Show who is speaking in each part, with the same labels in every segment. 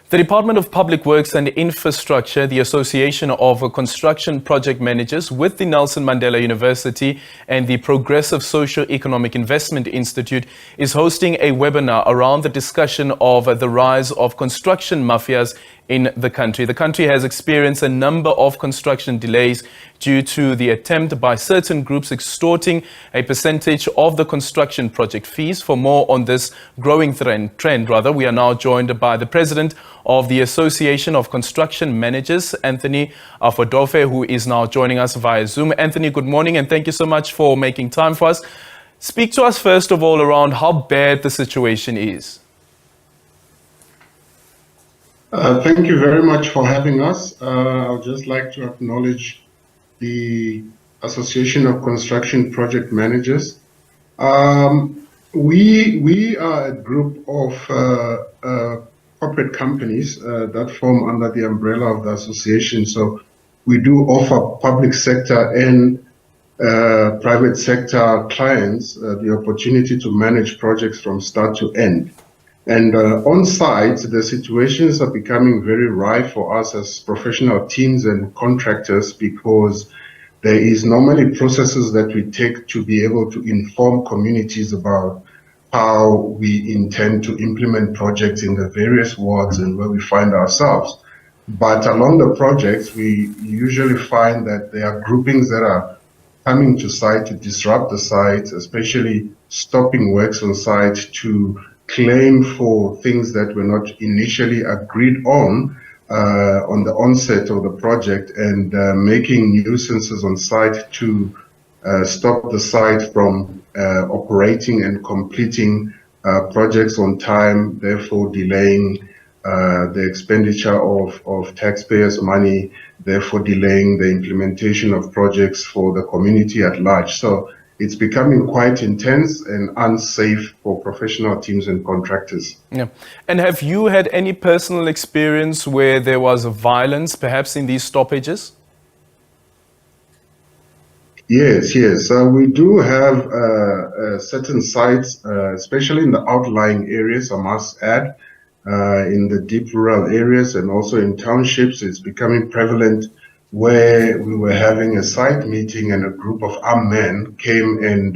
Speaker 1: The Department of Public Works and Infrastructure, the Association of Construction Project Managers with the Nelson Mandela University and the Progressive Socio-Economic Investment Institute is hosting a webinar around the discussion of the rise of construction mafias in the country. The country has experienced a number of construction delays due to the attempt by certain groups extorting a percentage of the construction project fees. For more on this growing trend, we are now joined by the president of the Association of Construction Managers, Anthony Afordofe, who is now joining us via Zoom. Anthony, good morning, and thank you so much for making time for us. Speak to us first of all around how bad the situation is.
Speaker 2: Thank you very much for having us. I'd just like to acknowledge the Association of Construction Project Managers. We are a group of corporate companies that form under the umbrella of the association. So we do offer public sector and private sector clients the opportunity to manage projects from start to end. And on site, the situations are becoming very rife for us as professional teams and contractors, because there is normally processes that we take to be able to inform communities about how we intend to implement projects in the various wards and where we find ourselves. But along the projects, we usually find that there are groupings that are coming to site to disrupt the site, especially stopping works on site to claim for things that were not initially agreed on the onset of the project, and making nuisances on site to stop the site from operating and completing projects on time, therefore delaying the expenditure of taxpayers' money, therefore delaying the implementation of projects for the community at large. So it's becoming quite intense and unsafe for professional teams and contractors.
Speaker 1: Yeah. And have you had any personal experience where there was violence, perhaps in these stoppages?
Speaker 2: Yes. We do have certain sites, especially in the outlying areas, I must add, in the deep rural areas and also in townships. It's becoming prevalent, where we were having a site meeting and a group of armed men came and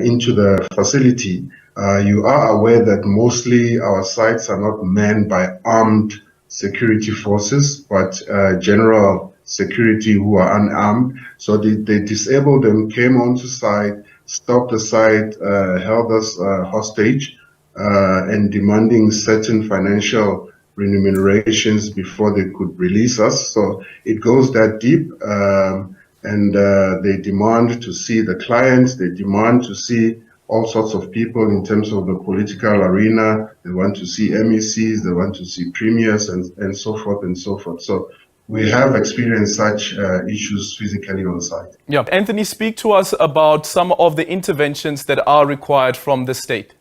Speaker 2: into the facility. You are aware that mostly our sites are not manned by armed security forces, but general security who are unarmed. So they disabled them, came onto site, stopped the site, held us hostage, and demanding certain financial remunerations before they could release us. So it goes that deep, and they demand to see the clients, they demand to see all sorts of people in terms of the political arena. They want to see MECs, they want to see premiers, and so forth and so forth. So we have experienced such issues physically on site.
Speaker 1: Yeah. Anthony, speak to us about some of the interventions that are required from the state.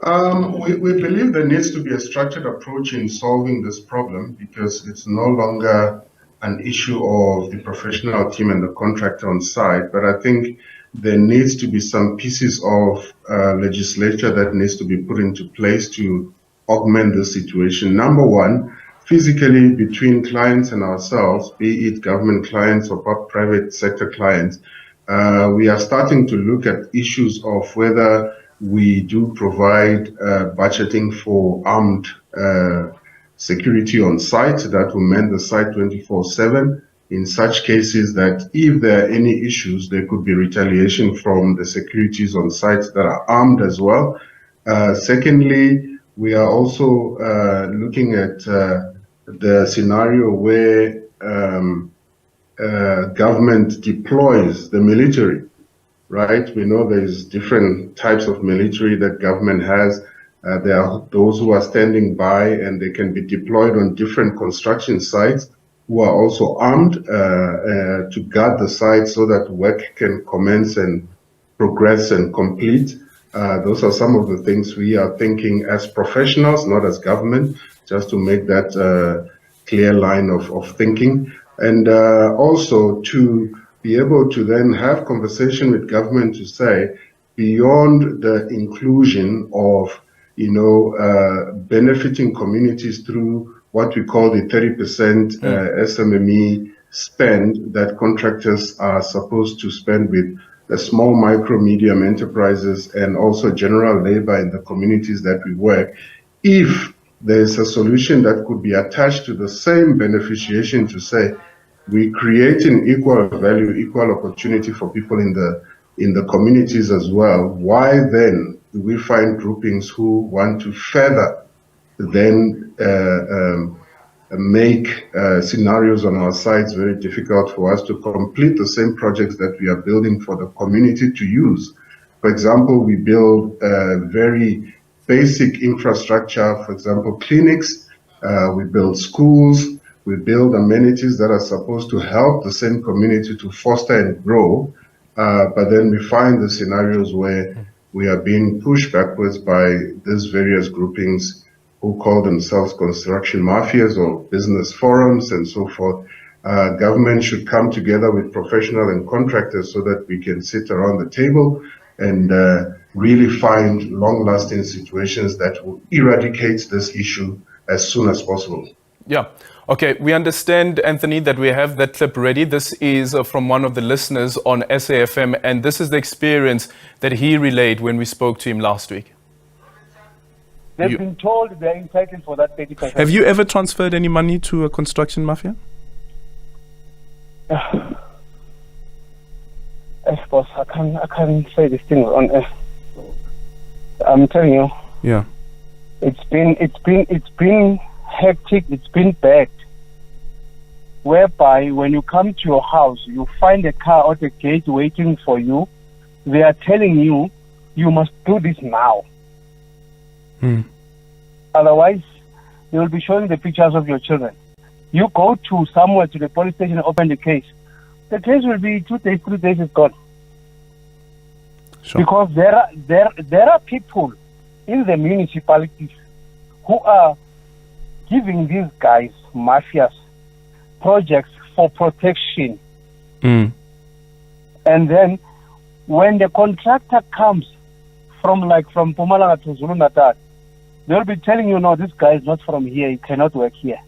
Speaker 2: We believe there needs to be a structured approach in solving this problem, because it's no longer an issue of the professional team and the contractor on site, but I think there needs to be some pieces of legislature that needs to be put into place to augment the situation. Number one, physically between clients and ourselves, be it government clients or private sector clients, we are starting to look at issues of whether we do provide budgeting for armed security on site that will man the site 24/7. In such cases that if there are any issues, there could be retaliation from the securities on sites that are armed as well. Secondly, we are also looking at the scenario where government deploys the military. Right, we know there's different types of military that government has. There are those who are standing by, and they can be deployed on different construction sites, who are also armed to guard the site so that work can commence and progress and complete. Those are some of the things we are thinking as professionals, not as government, just to make that clear line of thinking. And also to be able to then have conversation with government to say, beyond the inclusion of benefiting communities through what we call the 30% SMME spend that contractors are supposed to spend with the small, micro, medium enterprises and also general labor in the communities that we work. If there's a solution that could be attached to the same beneficiation to say, we create an equal value, equal opportunity for people in the communities as well, why then do we find groupings who want to further then make scenarios on our sites very difficult for us to complete the same projects that we are building for the community to use? For example, we build very basic infrastructure, for example, clinics, we build schools, we build amenities that are supposed to help the same community to foster and grow, but then we find the scenarios where we are being pushed backwards by these various groupings who call themselves construction mafias or business forums and so forth. Government should come together with professional and contractors so that we can sit around the table and really find long-lasting situations that will eradicate this issue as soon as possible.
Speaker 1: Yeah. Okay, we understand, Anthony, that we have that clip ready. This is from one of the listeners on SAFM, and this is the experience that he relayed when we spoke to him last week.
Speaker 3: They've been told they're entitled for that 30%.
Speaker 1: Have you ever transferred any money to a construction mafia?
Speaker 3: Boss, I can't say these things on air. I'm telling you.
Speaker 1: Yeah.
Speaker 3: It's been hectic. It's been bad. Whereby when you come to your house, you find a car at the gate waiting for you. They are telling you, you must do this now. Otherwise, they will be showing the pictures of your children. You go to somewhere to the police station and open the case. The case will be 2 days, 3 days is gone.
Speaker 1: Sure.
Speaker 3: Because there are people in the municipalities who are giving these guys, mafias, projects for protection. And then when the contractor comes from Mpumalanga to Zulu-Natal, they'll be telling you, no, this guy is not from here, he cannot work here.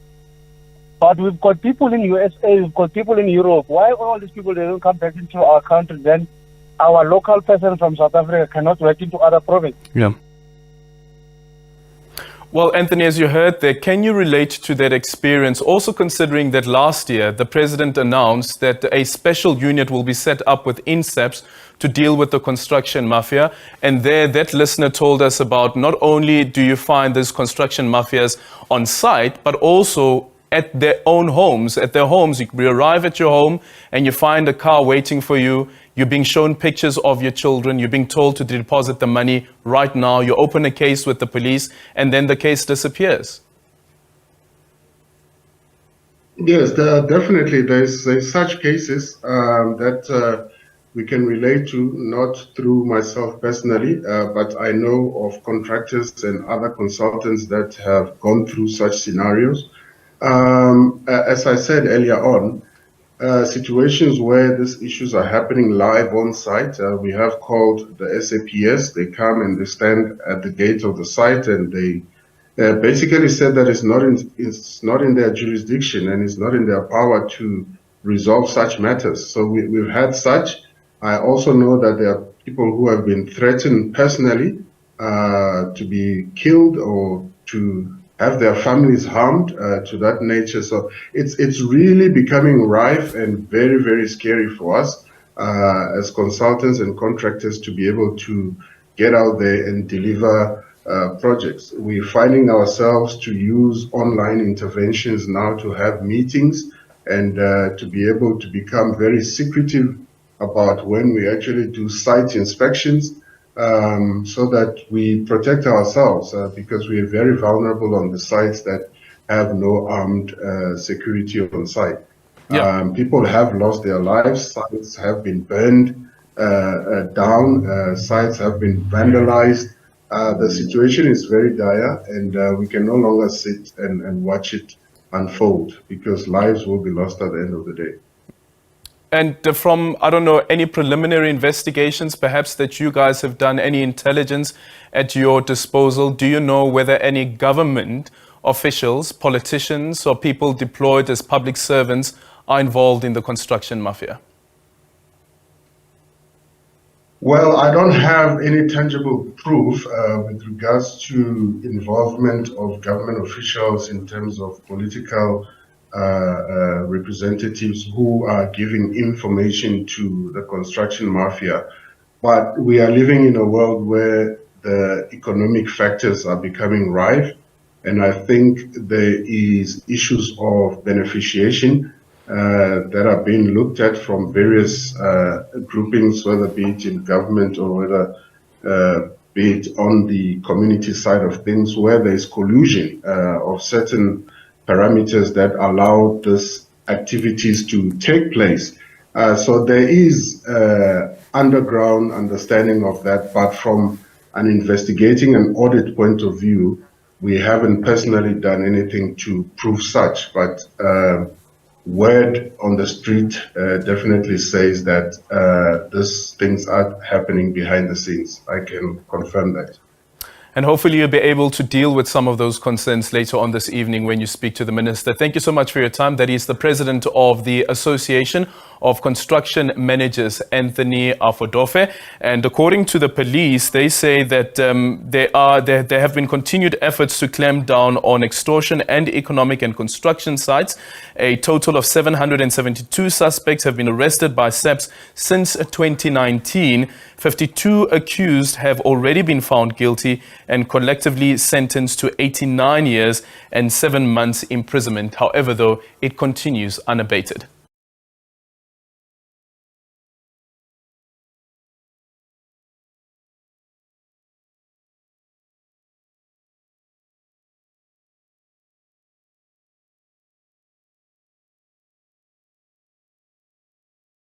Speaker 3: But we've got people in USA, we've got people in Europe. Why all these people, they don't come back into our country, then our local person from South Africa cannot work into other provinces?
Speaker 1: Yeah. Well, Anthony, as you heard there, can you relate to that experience? Also considering that last year, the president announced that a special unit will be set up within SABC to deal with the construction mafia. And there, that listener told us about not only do you find these construction mafias on site, but also at their own homes. At their homes, you arrive at your home and you find a car waiting for you. You're being shown pictures of your children. You're being told to deposit the money right now. You open a case with the police, and then the case disappears.
Speaker 2: Yes, definitely. There's such cases that we can relate to, not through myself personally, but I know of contractors and other consultants that have gone through such scenarios. As I said earlier on, situations where these issues are happening live on site, we have called the SAPS. They come and they stand at the gate of the site and they basically said that it's not in their jurisdiction and it's not in their power to resolve such matters. So we've had such. I also know that there are people who have been threatened personally to be killed or to have their families harmed to that nature. So it's really becoming rife and very, very scary for us as consultants and contractors to be able to get out there and deliver projects. We're finding ourselves to use online interventions now to have meetings and to be able to become very secretive about when we actually do site inspections, so that we protect ourselves because we are very vulnerable on the sites that have no armed security on site. Yeah. People have lost their lives, sites have been burned down, sites have been vandalized. The situation is very dire and we can no longer sit and watch it unfold because lives will be lost at the end of the day.
Speaker 1: And from, I don't know, any preliminary investigations perhaps that you guys have done, any intelligence at your disposal, do you know whether any government officials, politicians, or people deployed as public servants are involved in the construction mafia?
Speaker 2: Well, I don't have any tangible proof with regards to involvement of government officials in terms of political representatives who are giving information to the construction mafia. But we are living in a world where the economic factors are becoming rife, and I think there is issues of beneficiation that are being looked at from various groupings, whether be it in government or whether be it on the community side of things, where there is collusion of certain parameters that allow these activities to take place. So there is underground understanding of that, but from an investigating and audit point of view, we haven't personally done anything to prove such, but word on the street definitely says that these things are happening behind the scenes. I can confirm that.
Speaker 1: And hopefully you'll be able to deal with some of those concerns later on this evening when you speak to the minister. Thank you so much for your time. That is the president of the Association of Construction Managers, Anthony Afordofe. And according to the police, they say that there have been continued efforts to clamp down on extortion and economic and construction sites. A total of 772 suspects have been arrested by SABC since 2019. 52 accused have already been found guilty and collectively sentenced to 89 years and 7 months imprisonment. However, though, it continues unabated.